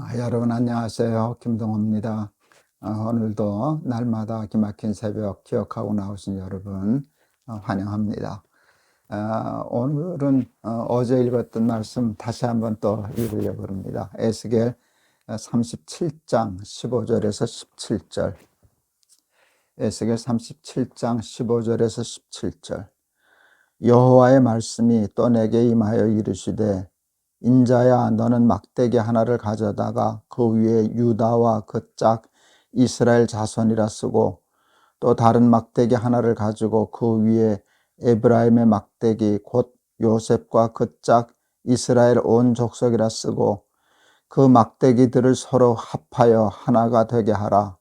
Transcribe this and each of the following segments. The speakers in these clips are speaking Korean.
여러분 안녕하세요. 김동호입니다. 오늘도 날마다 기막힌 새벽 기억하고 나오신 여러분 환영합니다. 오늘은 어제 읽었던 말씀 다시 한번 또 읽으려고 합니다. 에스겔 37장 15절에서 17절. 에스겔 37장 15절에서 17절. 여호와의 말씀이 또 내게 임하여 이르시되 인자야, 너는 막대기 하나를 가져다가 그 위에 유다와 그 짝 이스라엘 자손이라 쓰고, 또 다른 막대기 하나를 가지고 그 위에 에브라임의 막대기 곧 요셉과 그 짝 이스라엘 온 족속이라 쓰고, 그 막대기들을 서로 합하여 하나가 되게 하라.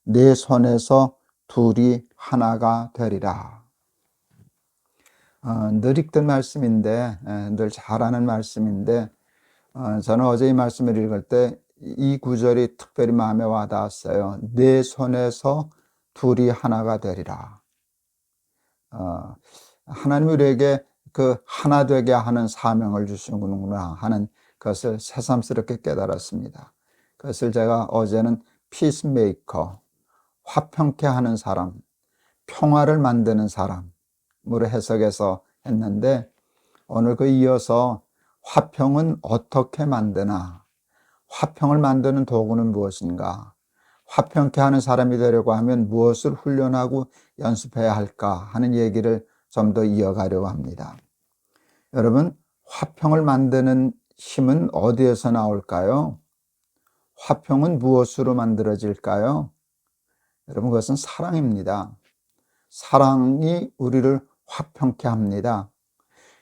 내 손에서 둘이 하나가 되리라. 늘 읽던 말씀인데, 늘 잘하는 말씀인데, 저는 어제 이 말씀을 읽을 때 이 구절이 특별히 마음에 와닿았어요. 내 손에서 둘이 하나가 되리라. 하나님이 우리에게 그 하나 되게 하는 사명을 주시는구나 하는 것을 새삼스럽게 깨달았습니다. 그것을 제가 어제는 피스메이커, 화평케 하는 사람, 평화를 만드는 사람으로 해석해서 했는데, 오늘 그 이어서 화평은 어떻게 만드나, 화평을 만드는 도구는 무엇인가, 화평케 하는 사람이 되려고 하면 무엇을 훈련하고 연습해야 할까 하는 얘기를 좀 더 이어가려고 합니다. 여러분, 화평을 만드는 힘은 어디에서 나올까요? 화평은 무엇으로 만들어질까요? 여러분, 그것은 사랑입니다. 사랑이 우리를 화평케 합니다.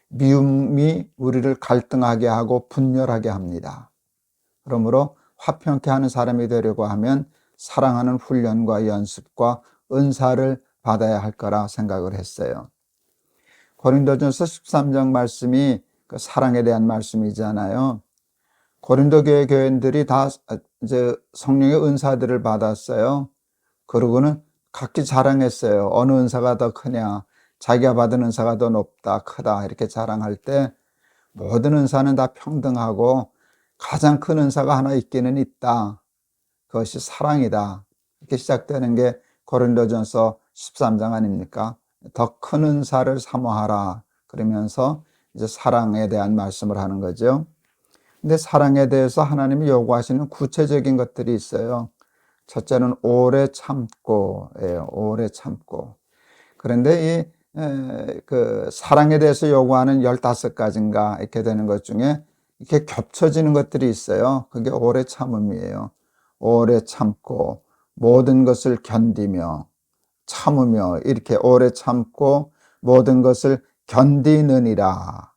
미움이 우리를 갈등하게 하고 분열하게 합니다. 그러므로 화평케 하는 사람이 되려고 하면 사랑하는 훈련과 연습과 은사를 받아야 할 거라 생각을 했어요. 고린도전서 13장 말씀이 그 사랑에 대한 말씀이잖아요. 고린도 교회 교인들이 다 이제 성령의 은사들을 받았어요. 그러고는 각기 자랑했어요. 어느 은사가 더 크냐, 자기가 받은 은사가 더 높다, 크다 이렇게 자랑할 때 모든 은사는 다 평등하고 가장 큰 은사가 하나 있기는 있다. 그것이 사랑이다. 이렇게 시작되는 게 고린도전서 13장 아닙니까? 더 큰 은사를 사모하라. 그러면서 이제 사랑에 대한 말씀을 하는 거죠. 근데 사랑에 대해서 하나님이 요구하시는 구체적인 것들이 있어요. 첫째는 오래 참고예요. 오래 참고. 그런데 그 사랑에 대해서 요구하는 15가지인가 이렇게 되는 것 중에 이렇게 겹쳐지는 것들이 있어요. 그게 오래 참음이에요. 오래 참고 모든 것을 견디며 참으며 이렇게 오래 참고 모든 것을 견디느니라.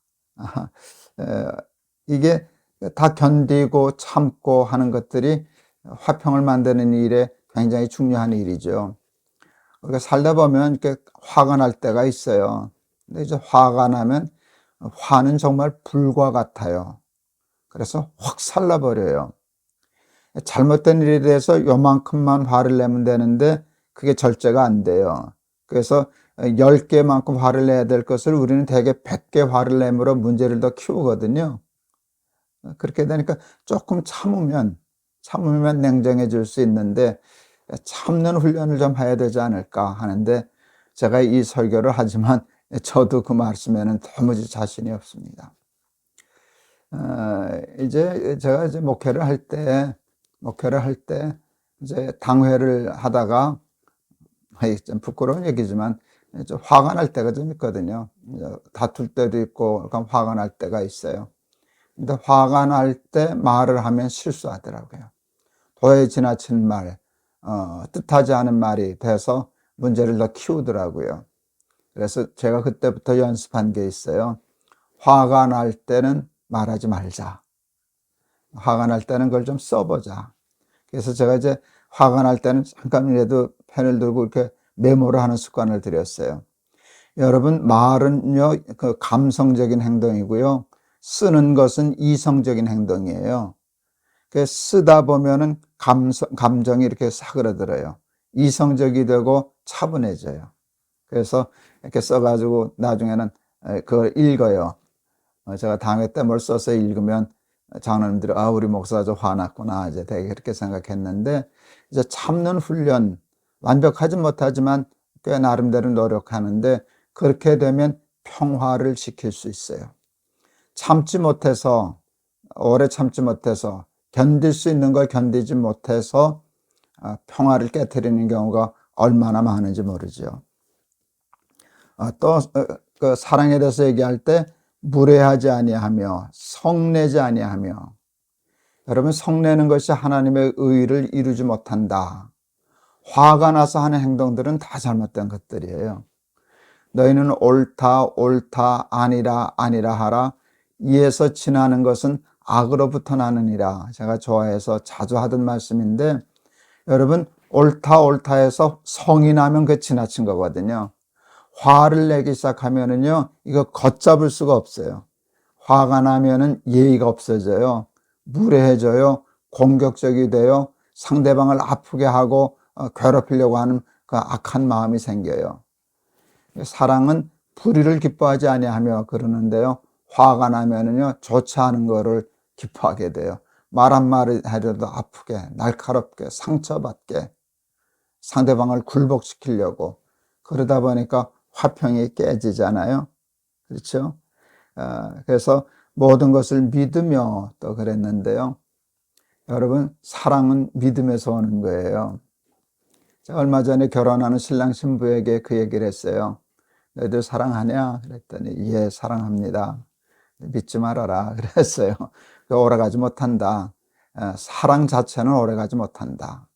이게 다 견디고 참고 하는 것들이 화평을 만드는 일에 굉장히 중요한 일이죠. 우리가 살다 보면 이렇게 화가 날 때가 있어요. 근데 이제 화가 나면 화는 정말 불과 같아요. 그래서 확 살라버려요. 잘못된 일에 대해서 요만큼만 화를 내면 되는데 그게 절제가 안 돼요. 그래서 10개만큼 화를 내야 될 것을 우리는 대개 100개 화를 내므로 문제를 더 키우거든요. 그렇게 되니까 조금 참으면 냉정해질 수 있는데 참는 훈련을 좀 해야 되지 않을까 하는데, 제가 이 설교를 하지만 저도 그 말씀에는 도무지 자신이 없습니다. 이제 제가 이제 목회를 할 때 이제 당회를 하다가, 좀 부끄러운 얘기지만 좀 화가 날 때가 좀 있거든요. 다툴 때도 있고 약간 화가 날 때가 있어요. 근데 화가 날 때 말을 하면 실수하더라고요. 도에 지나친 말, 뜻하지 않은 말이 돼서 문제를 더 키우더라고요. 그래서 제가 그때부터 연습한 게 있어요. 화가 날 때는 말하지 말자. 화가 날 때는 그걸 좀 써보자. 그래서 제가 이제 화가 날 때는 잠깐이라도 펜을 들고 이렇게 메모를 하는 습관을 들였어요. 여러분, 말은요, 그 감성적인 행동이고요. 쓰는 것은 이성적인 행동이에요. 쓰다 보면은 감정이 이렇게 사그라들어요. 이성적이 되고 차분해져요. 그래서 이렇게 써가지고 나중에는 그걸 읽어요. 제가 당회 때 뭘 써서 읽으면 장로님들이 우리 목사가 좀 화났구나 이제 되게 그렇게 생각했는데, 이제 참는 훈련 완벽하지 못하지만 꽤 나름대로 노력하는데, 그렇게 되면 평화를 지킬 수 있어요. 참지 못해서, 오래 참지 못해서, 견딜 수 있는 걸 견디지 못해서 평화를 깨트리는 경우가 얼마나 많은지 모르죠. 또 그 사랑에 대해서 얘기할 때 무례하지 아니하며 성내지 아니하며, 여러분 성내는 것이 하나님의 의를 이루지 못한다. 화가 나서 하는 행동들은 다 잘못된 것들이에요. 너희는 옳다 옳다 아니라 아니라 하라. 이에서 지나는 것은 악으로부터 나느니라. 제가 좋아해서 자주 하던 말씀인데, 여러분 옳다 옳다 해서 성이 나면 그게 지나친 거거든요. 화를 내기 시작하면은요, 이거 걷잡을 수가 없어요. 화가 나면은 예의가 없어져요. 무례해져요. 공격적이 돼요. 상대방을 아프게 하고 괴롭히려고 하는 그 악한 마음이 생겨요. 사랑은 불의를 기뻐하지 아니하며 그러는데요, 화가 나면은요, 좋지 않은 거를 기뻐하게 돼요. 말 한마디 하려도 아프게, 날카롭게, 상처받게, 상대방을 굴복시키려고. 그러다 보니까 화평이 깨지잖아요. 그렇죠? 그래서 모든 것을 믿으며 또 그랬는데요. 여러분, 사랑은 믿음에서 오는 거예요. 제가 얼마 전에 결혼하는 신랑 신부에게 그 얘기를 했어요. 너희들 사랑하냐? 그랬더니 예, 사랑합니다. 믿지 말아라 그랬어요. 오래가지 못한다. 사랑 자체는 오래가지 못한다.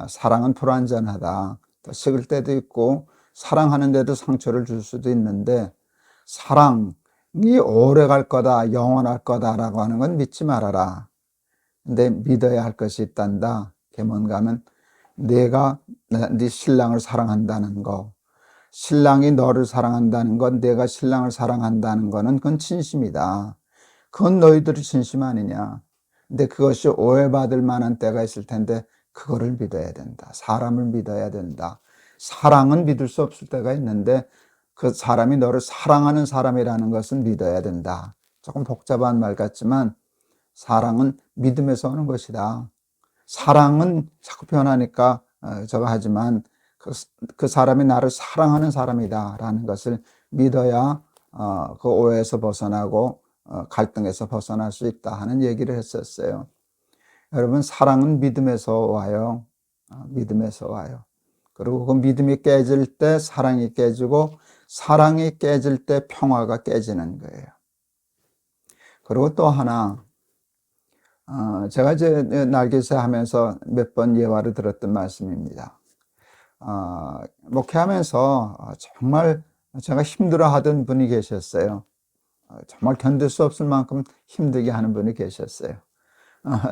사랑은 불완전하다. 또 식을 때도 있고 사랑하는데도 상처를 줄 수도 있는데, 사랑이 오래 갈 거다, 영원할 거다라고 하는 건 믿지 말아라. 근데 믿어야 할 것이 있단다. 그게 뭔가 하면, 내가 네 신랑을 사랑한다는 거, 신랑이 너를 사랑한다는 건, 내가 신랑을 사랑한다는 거는 그건 진심이다. 그건 너희들이 진심 아니냐. 근데 그것이 오해받을 만한 때가 있을 텐데 그거를 믿어야 된다. 사람을 믿어야 된다. 사랑은 믿을 수 없을 때가 있는데 그 사람이 너를 사랑하는 사람이라는 것은 믿어야 된다. 조금 복잡한 말 같지만 사랑은 믿음에서 오는 것이다. 사랑은 자꾸 변하니까 저거 하지만 그 사람이 나를 사랑하는 사람이다 라는 것을 믿어야 그 오해에서 벗어나고 갈등에서 벗어날 수 있다 하는 얘기를 했었어요. 여러분, 사랑은 믿음에서 와요. 믿음에서 와요. 그리고 그 믿음이 깨질 때 사랑이 깨지고, 사랑이 깨질 때 평화가 깨지는 거예요. 그리고 또 하나, 제가 이제 날개새 하면서 몇 번 예화를 들었던 말씀입니다. 목회하면서 정말 제가 힘들어 하던 분이 계셨어요. 정말 견딜 수 없을 만큼 힘들게 하는 분이 계셨어요.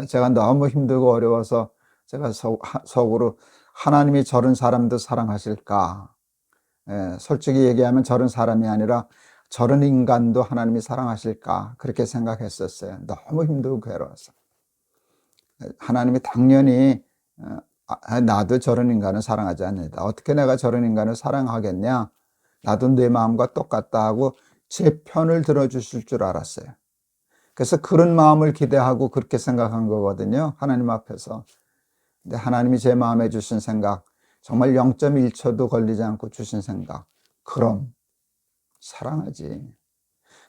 제가 너무 힘들고 어려워서 제가 속으로 하나님이 저런 사람도 사랑하실까? 솔직히 얘기하면 저런 사람이 아니라 저런 인간도 하나님이 사랑하실까? 그렇게 생각했었어요. 너무 힘들고 괴로워서. 하나님이 당연히 나도 저런 인간을 사랑하지 않는다. 어떻게 내가 저런 인간을 사랑하겠냐? 나도 내 마음과 똑같다 하고 제 편을 들어주실 줄 알았어요. 그래서 그런 마음을 기대하고 그렇게 생각한 거거든요. 하나님 앞에서. 근데 하나님이 제 마음에 주신 생각, 정말 0.1초도 걸리지 않고 주신 생각. 그럼 사랑하지.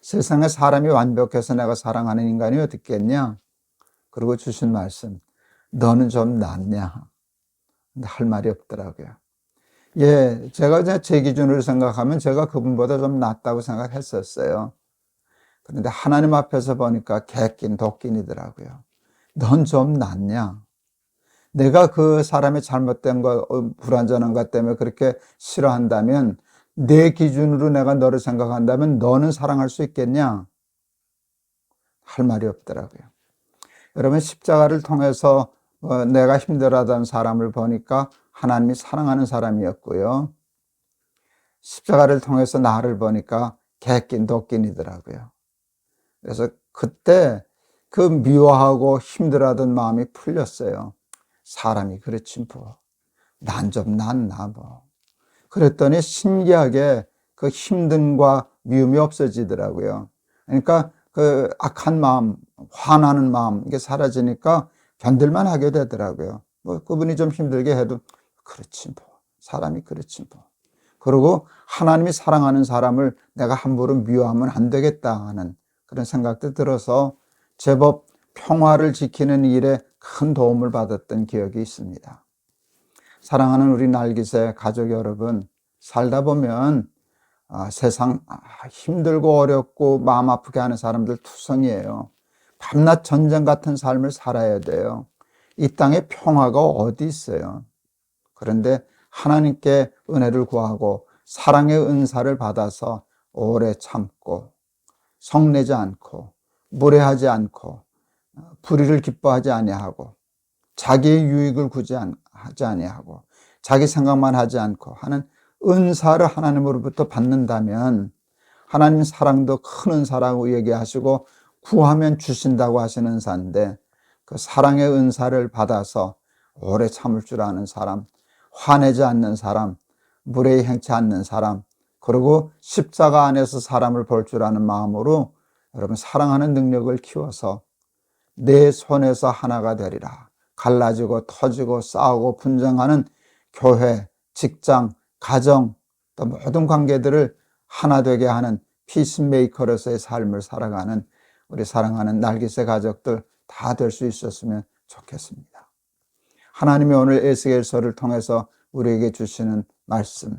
세상에 사람이 완벽해서 내가 사랑하는 인간이 어디 있겠냐? 그리고 주신 말씀, 너는 좀 낫냐? 근데 할 말이 없더라고요. 예, 제가 제 기준으로 생각하면 제가 그분보다 좀 낫다고 생각했었어요. 그런데 하나님 앞에서 보니까 개낀 도끼이더라고요. 넌 좀 낫냐? 내가 그 사람의 잘못된 거, 불완전한 것 때문에 그렇게 싫어한다면, 내 기준으로 내가 너를 생각한다면 너는 사랑할 수 있겠냐? 할 말이 없더라고요. 여러분, 십자가를 통해서 내가 힘들어하던 사람을 보니까 하나님이 사랑하는 사람이었고요. 십자가를 통해서 나를 보니까 개낀 도끼이더라고요. 그래서 그때 그 미워하고 힘들어하던 마음이 풀렸어요. 사람이 그렇지 뭐. 난 좀 낫나 뭐. 그랬더니 신기하게 그 힘듦과 미움이 없어지더라고요. 그러니까 그 악한 마음, 화나는 마음, 이게 사라지니까 견딜만 하게 되더라고요. 뭐 그분이 좀 힘들게 해도 그렇지 뭐, 사람이 그렇지 뭐. 그리고 하나님이 사랑하는 사람을 내가 함부로 미워하면 안 되겠다 하는 그런 생각도 들어서 제법 평화를 지키는 일에 큰 도움을 받았던 기억이 있습니다. 사랑하는 우리 날깃의 가족 여러분, 살다 보면 세상 힘들고 어렵고 마음 아프게 하는 사람들 투성이에요. 밤낮 전쟁 같은 삶을 살아야 돼요. 이 땅에 평화가 어디 있어요? 그런데 하나님께 은혜를 구하고 사랑의 은사를 받아서 오래 참고 성내지 않고 무례하지 않고 불의를 기뻐하지 아니하고 자기의 유익을 하지 아니하고 자기 생각만 하지 않고 하는 은사를 하나님으로부터 받는다면 하나님 사랑도 큰 은사라고 얘기하시고 구하면 주신다고 하시는 은사인데 그 사랑의 은사를 받아서 오래 참을 줄 아는 사람, 화내지 않는 사람, 무례히 행치 않는 사람, 그리고 십자가 안에서 사람을 볼 줄 아는 마음으로 여러분 사랑하는 능력을 키워서 내 손에서 하나가 되리라. 갈라지고 터지고 싸우고 분쟁하는 교회, 직장, 가정, 또 모든 관계들을 하나 되게 하는 피스메이커로서의 삶을 살아가는 우리 사랑하는 날깃의 가족들 다 될 수 있었으면 좋겠습니다. 하나님이 오늘 에스겔서를 통해서 우리에게 주시는 말씀,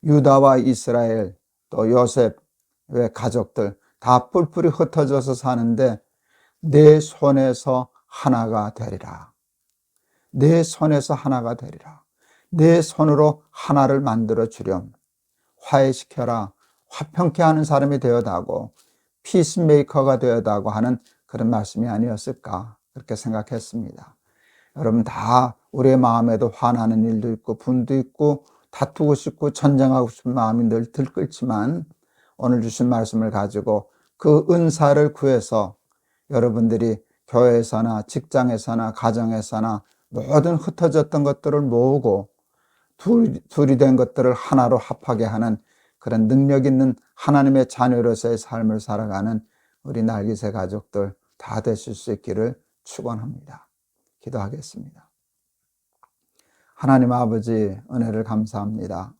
유다와 이스라엘 또 요셉의 가족들 다 뿔뿔이 흩어져서 사는데 내 손에서 하나가 되리라. 내 손에서 하나가 되리라. 내 손으로 하나를 만들어 주렴. 화해시켜라. 화평케 하는 사람이 되어다고 피스메이커가 되어다고 하는 그런 말씀이 아니었을까 그렇게 생각했습니다. 여러분 다 우리의 마음에도 화나는 일도 있고 분도 있고 다투고 싶고 전쟁하고 싶은 마음이 늘 들끓지만 오늘 주신 말씀을 가지고 그 은사를 구해서 여러분들이 교회에서나 직장에서나 가정에서나 모든 흩어졌던 것들을 모으고 둘이 된 것들을 하나로 합하게 하는 그런 능력 있는 하나님의 자녀로서의 삶을 살아가는 우리 날깃의 가족들 다 되실 수 있기를 축원합니다. 기도하겠습니다. 하나님 아버지 은혜를 감사합니다.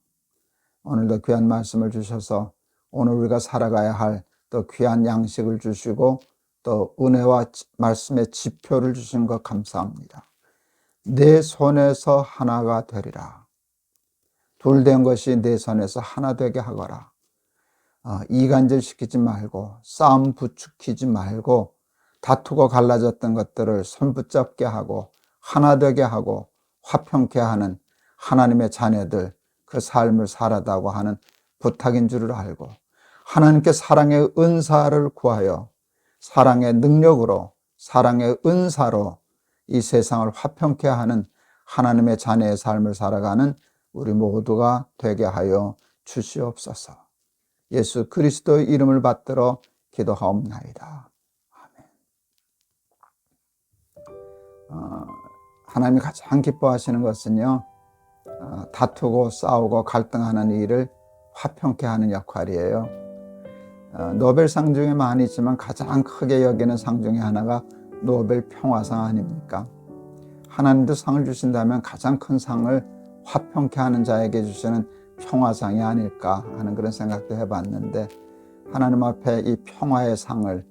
오늘도 귀한 말씀을 주셔서 오늘 우리가 살아가야 할 또 귀한 양식을 주시고 또 은혜와 말씀의 지표를 주신 것 감사합니다. 내 손에서 하나가 되리라. 둘 된 것이 내 손에서 하나 되게 하거라. 이간질 시키지 말고 싸움 부추기지 말고 다투고 갈라졌던 것들을 손붙잡게 하고 하나 되게 하고 화평케 하는 하나님의 자녀들 그 삶을 살아다고 하는 부탁인 줄을 알고 하나님께 사랑의 은사를 구하여 사랑의 능력으로 사랑의 은사로 이 세상을 화평케 하는 하나님의 자녀의 삶을 살아가는 우리 모두가 되게 하여 주시옵소서. 예수 그리스도의 이름을 받들어 기도하옵나이다. 아멘. 하나님이 가장 기뻐하시는 것은요, 다투고 싸우고 갈등하는 일을 화평케 하는 역할이에요. 노벨상 중에 많이 있지만 가장 크게 여기는 상 중에 하나가 노벨 평화상 아닙니까? 하나님도 상을 주신다면 가장 큰 상을 화평케 하는 자에게 주시는 평화상이 아닐까 하는 그런 생각도 해봤는데 하나님 앞에 이 평화의 상을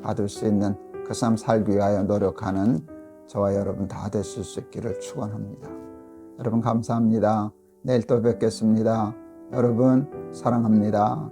받을 수 있는 그 삶 살기 위하여 노력하는 저와 여러분 다 되실 수 있기를 축원합니다. 여러분 감사합니다. 내일 또 뵙겠습니다. 여러분 사랑합니다.